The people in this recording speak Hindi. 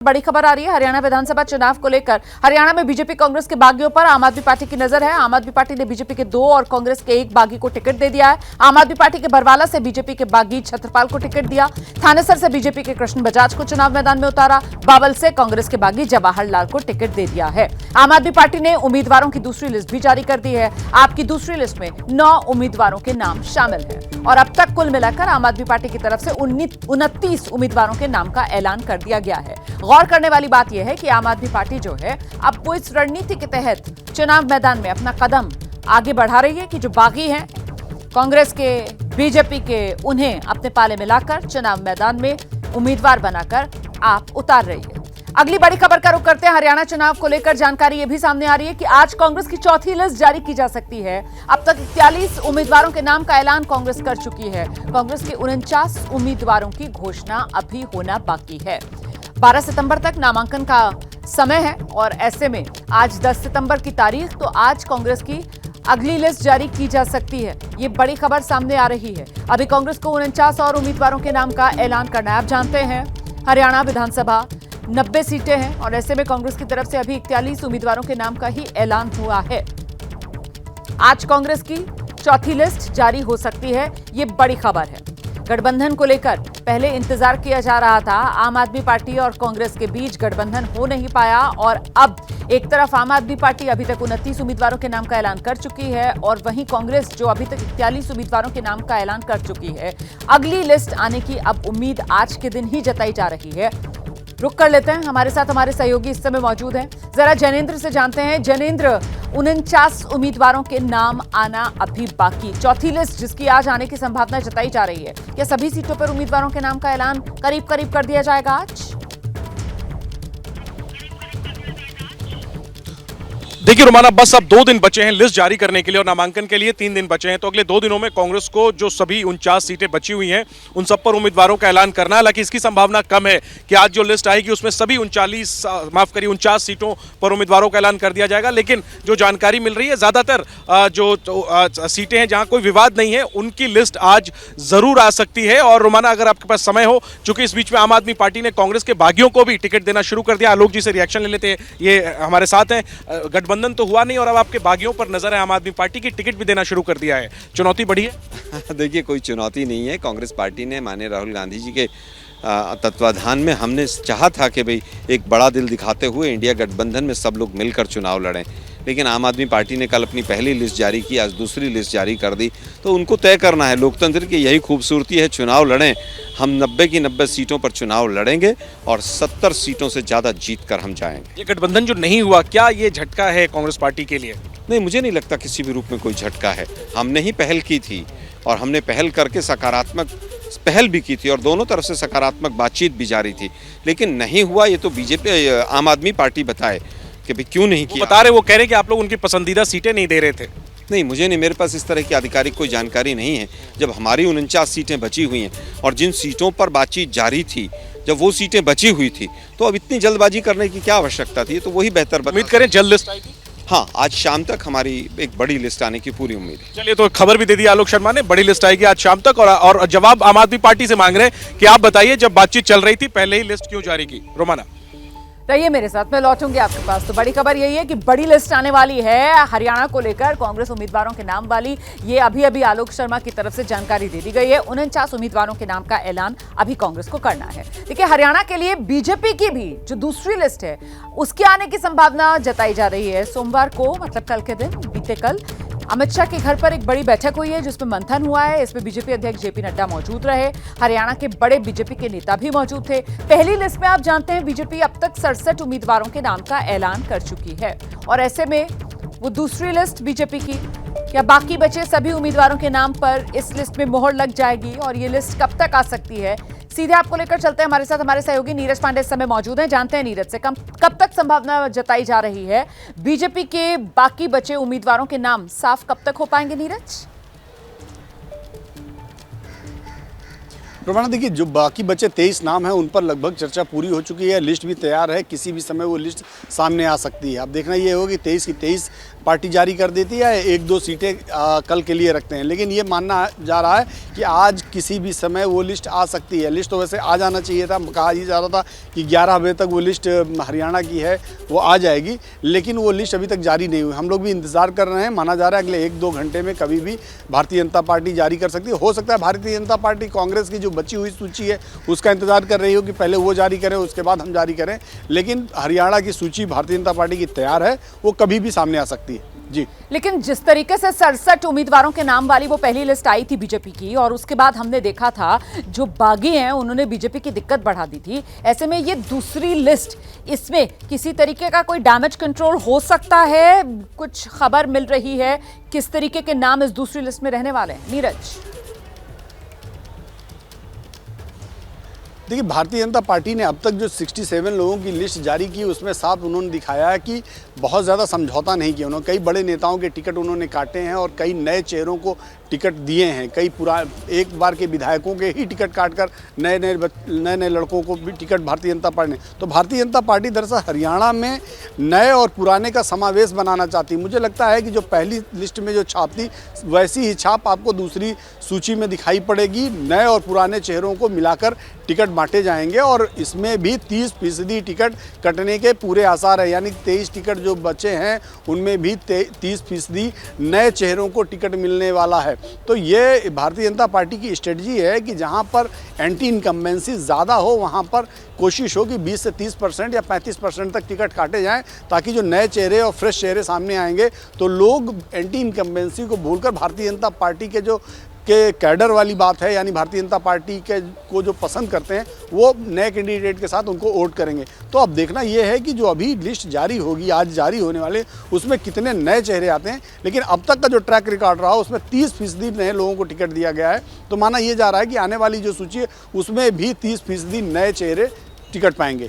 बड़ी खबर आ रही है हरियाणा विधानसभा चुनाव को लेकर। हरियाणा में बीजेपी कांग्रेस के बागियों पर आम आदमी पार्टी की नजर है। आम आदमी पार्टी ने बीजेपी के 2 और कांग्रेस के 1 बागी को टिकट दे दिया है। आम आदमी पार्टी के बरवाला से बीजेपी के बागी छत्रपाल को टिकट दिया। थानेसर से बीजेपी के कृष्ण बजाज को चुनाव मैदान में उतारा। बावल से कांग्रेस के बागी जवाहर लाल को टिकट दे दिया है। आम आदमी पार्टी ने उम्मीदवारों की दूसरी लिस्ट भी जारी कर दी है। आपकी दूसरी लिस्ट में 9 उम्मीदवारों के नाम शामिल हैं और अब तक कुल मिलाकर आम आदमी पार्टी की तरफ से 29 उम्मीदवारों के नाम का ऐलान कर दिया गया है। गौर करने वाली बात यह है कि आम आदमी पार्टी जो है अब वो इस रणनीति के तहत चुनाव मैदान में अपना कदम आगे बढ़ा रही है कि जो बागी हैं कांग्रेस के, बीजेपी के, उन्हें अपने पाले मिलाकर चुनाव मैदान में उम्मीदवार बनाकर आप उतार रही है। अगली बड़ी खबर का रुख करते हैं हरियाणा चुनाव को लेकर। जानकारी यह भी सामने आ रही है कि आज कांग्रेस की चौथी लिस्ट जारी की जा सकती है। अब तक 41 उम्मीदवारों के नाम का ऐलान कांग्रेस कर चुकी है। कांग्रेस के 49 उम्मीदवारों की घोषणा अभी होना बाकी है। 12 सितंबर तक नामांकन का समय है और ऐसे में आज 10 सितंबर की तारीख, तो आज कांग्रेस की अगली लिस्ट जारी की जा सकती है। ये बड़ी खबर सामने आ रही है। अभी कांग्रेस को 49 और उम्मीदवारों के नाम का ऐलान करना है। आप जानते हैं हरियाणा विधानसभा 90 सीटें हैं और ऐसे में कांग्रेस की तरफ से अभी 41 उम्मीदवारों के नाम का ही ऐलान हुआ है। आज कांग्रेस की चौथी लिस्ट जारी हो सकती है। ये बड़ी खबर है। गठबंधन को लेकर पहले इंतजार किया जा रहा था। आम आदमी पार्टी और कांग्रेस के बीच गठबंधन हो नहीं पाया और अब एक तरफ आम आदमी पार्टी अभी तक 29 उम्मीदवारों के नाम का ऐलान कर चुकी है और वहीं कांग्रेस जो अभी तक 41 उम्मीदवारों के नाम का ऐलान कर चुकी है। अगली लिस्ट आने की अब उम्मीद आज के दिन ही जताई जा रही है। रुक कर लेते हैं, हमारे साथ हमारे सहयोगी इस समय मौजूद हैं। जरा जैनेंद्र से जानते हैं। जैनेंद्र, 49 उम्मीदवारों के नाम आना अभी बाकी, चौथी लिस्ट जिसकी आज आने की संभावना जताई जा रही है, क्या सभी सीटों पर उम्मीदवारों के नाम का ऐलान करीब करीब कर दिया जाएगा आज? देखिए रोमाना, बस अब 2 दिन बचे हैं लिस्ट जारी करने के लिए और नामांकन के लिए 3 दिन बचे हैं। तो अगले 2 दिनों में कांग्रेस को जो सभी 49 सीटें बची हुई हैं उन सब पर उम्मीदवारों का ऐलान करना है। हालांकि इसकी संभावना कम है कि आज जो लिस्ट आएगी उसमें सभी 49 सीटों पर उम्मीदवारों का ऐलान कर दिया जाएगा। लेकिन जो जानकारी मिल रही है, ज्यादातर जो सीटें हैं जहां कोई विवाद नहीं है उनकी लिस्ट आज जरूर आ सकती है। और रोमाना, अगर आपके पास समय हो, चूंकि इस बीच में आम आदमी पार्टी ने कांग्रेस के बागियों को भी टिकट देना शुरू कर दिया। आलोक जी से रिएक्शन ले लेते हैं, ये हमारे साथ हैं। गठबंधन तो हुआ नहीं और अब आपके बागियों पर नजर है। आम आदमी पार्टी की टिकट भी देना शुरू कर दिया है, चुनौती बढ़ी है? देखिए, कोई चुनौती नहीं है। कांग्रेस पार्टी ने माननीय राहुल गांधी जी के तत्वाधान में हमने चाहा था कि भाई एक बड़ा दिल दिखाते हुए इंडिया गठबंधन में सब लोग मिलकर चुनाव लड़ें, लेकिन आम आदमी पार्टी ने कल अपनी पहली लिस्ट जारी की, आज दूसरी लिस्ट जारी कर दी। तो उनको तय करना है। लोकतंत्र की यही खूबसूरती है, चुनाव लड़ें। हम 90 की 90 सीटों पर चुनाव लड़ेंगे और 70 सीटों से ज़्यादा जीत कर हम जाएंगे। ये गठबंधन जो नहीं हुआ, क्या ये झटका है कांग्रेस पार्टी के लिए? नहीं, मुझे नहीं लगता किसी भी रूप में कोई झटका है। हमने ही पहल की थी और हमने पहल करके सकारात्मक पहल भी की थी और दोनों तरफ से सकारात्मक बातचीत भी जारी थी, लेकिन नहीं हुआ। ये तो बीजेपी, आम आदमी पार्टी बताए कि भाई क्यों नहीं किया। बता रहे, वो कह रहे कि आप लोग उनकी पसंदीदा सीटें नहीं दे रहे थे। नहीं, मुझे नहीं, मेरे पास इस तरह की आधिकारिक कोई जानकारी नहीं है। जब हमारी 49 सीटें बची हुई हैं और जिन सीटों पर बातचीत जारी थी, जब वो सीटें बची हुई थी, तो अब इतनी जल्दबाजी करने की क्या आवश्यकता थी? तो वही बेहतर। उम्मीद करें जल्द लिस्ट आएगी। हाँ, आज शाम तक हमारी एक बड़ी लिस्ट आने की पूरी उम्मीद है। चलिए, तो खबर भी दे दी आलोक शर्मा ने, बड़ी लिस्ट आएगी आज शाम तक। और जवाब आम आदमी पार्टी से मांग रहे हैं कि आप बताइए, जब बातचीत चल रही थी पहले ही लिस्ट क्यों जारी की? रोमाना रहिए मेरे साथ, मैं लौटूंगी आपके पास। तो बड़ी खबर यही है कि बड़ी लिस्ट आने वाली है हरियाणा को लेकर, कांग्रेस उम्मीदवारों के नाम वाली। ये अभी आलोक शर्मा की तरफ से जानकारी दे दी गई है। 49 उम्मीदवारों के नाम का ऐलान अभी कांग्रेस को करना है। देखिए, हरियाणा के लिए बीजेपी की भी जो दूसरी लिस्ट है उसके आने की संभावना जताई जा रही है। सोमवार को, मतलब कल के दिन, बीते कल, अमित शाह के घर पर एक बड़ी बैठक हुई है जिसमें मंथन हुआ है। इसमें बीजेपी अध्यक्ष जेपी नड्डा मौजूद रहे। हरियाणा के बड़े बीजेपी के नेता भी मौजूद थे। पहली लिस्ट में आप जानते हैं बीजेपी अब तक 67 उम्मीदवारों के नाम का ऐलान कर चुकी है और ऐसे में वो दूसरी लिस्ट बीजेपी की, क्या बाकी बचे सभी उम्मीदवारों के नाम पर इस लिस्ट में मोहर लग जाएगी और ये लिस्ट कब तक आ सकती है? सीधे आपको लेकर चलते हैं। हमारे साथ हमारे सहयोगी नीरज पांडे इस समय मौजूद हैं। जानते हैं नीरज से कब तक संभावना जताई जा रही है? बीजेपी के बाकी बचे उम्मीदवारों के नाम साफ कब तक हो पाएंगे नीरज? रोमाना देखिए, जो बाकी बचे 23 नाम हैं उन पर लगभग चर्चा पूरी हो चुकी है, लिस्ट भी तैयार है, किसी भी समय वो लिस्ट सामने आ सकती है। अब देखना ये होगा कि 23 की 23 पार्टी जारी कर देती है, 1-2 सीटें कल के लिए रखते हैं, लेकिन ये मानना जा रहा है कि आज किसी भी समय वो लिस्ट आ सकती है। लिस्ट तो वैसे आ जाना चाहिए था, कहा ही जा रहा था कि 11 बजे तक वो लिस्ट हरियाणा की है वो आ जाएगी, लेकिन वो लिस्ट अभी तक जारी नहीं हुई। हम लोग भी इंतज़ार कर रहे हैं, माना जा रहा है अगले 1-2 घंटे में कभी भी भारतीय जनता पार्टी जारी कर सकती है। हो सकता है भारतीय जनता पार्टी कांग्रेस की जो बची हुई सूची है उसका इंतजार कर रही हो कि पहले वो जारी करें उसके बाद हम जारी करें, लेकिन हरियाणा की सूची भारतीय जनता पार्टी की तैयार है, वो कभी भी सामने आ सकती है जी। लेकिन जिस तरीके से 67 उम्मीदवारों के नाम वाली वो पहली लिस्ट आई थी बीजेपी की, और उसके बाद हमने देखा था जो बागी हैं उन्होंने बीजेपी की दिक्कत बढ़ा दी थी, ऐसे में ये दूसरी लिस्ट, इसमें किसी तरीके का कोई डैमेज कंट्रोल हो सकता है? कुछ खबर मिल रही है किस तरीके के नाम इस दूसरी लिस्ट में रहने वाले हैं? नीरज, देखिए, भारतीय जनता पार्टी ने अब तक जो 67 लोगों की लिस्ट जारी की उसमें साफ उन्होंने दिखाया है कि बहुत ज़्यादा समझौता नहीं किया उन्होंने। कई बड़े नेताओं के टिकट उन्होंने काटे हैं और कई नए चेहरों को टिकट दिए हैं, कई एक बार के विधायकों के ही टिकट काटकर नए नए लड़कों को भी टिकट भारतीय जनता पार्टी ने। तो भारतीय जनता पार्टी दरअसल हरियाणा में नए और पुराने का समावेश बनाना चाहती है। मुझे लगता है कि जो पहली लिस्ट में जो छाप थी वैसी ही छाप आपको दूसरी सूची में दिखाई पड़ेगी। नए और पुराने चेहरों को मिलाकर टिकट बांटे जाएंगे और इसमें भी 30% टिकट कटने के पूरे आसार है, यानी 23 टिकट जो बचे हैं उनमें भी 30% नए चेहरों को टिकट मिलने वाला है। तो ये भारतीय जनता पार्टी की स्ट्रेटजी है कि जहां पर एंटी इनकम्बेंसी ज़्यादा हो वहां पर कोशिश हो कि 20 से 30% या 35% तक टिकट काटे जाएं, ताकि जो नए चेहरे और फ्रेश चेहरे सामने आएंगे तो लोग एंटी इनकम्बेंसी को भूलकर भारतीय जनता पार्टी के कैडर वाली बात है, यानी भारतीय जनता पार्टी के को जो पसंद करते हैं वो नए कैंडिडेट के साथ उनको वोट करेंगे। तो अब देखना ये है कि जो अभी लिस्ट जारी होगी, आज जारी होने वाले, उसमें कितने नए चेहरे आते हैं। लेकिन अब तक का जो ट्रैक रिकॉर्ड रहा उसमें 30% नए लोगों को टिकट दिया गया है। तो माना ये जा रहा है कि आने वाली जो सूची है उसमें भी 30% नए चेहरे टिकट पाएंगे।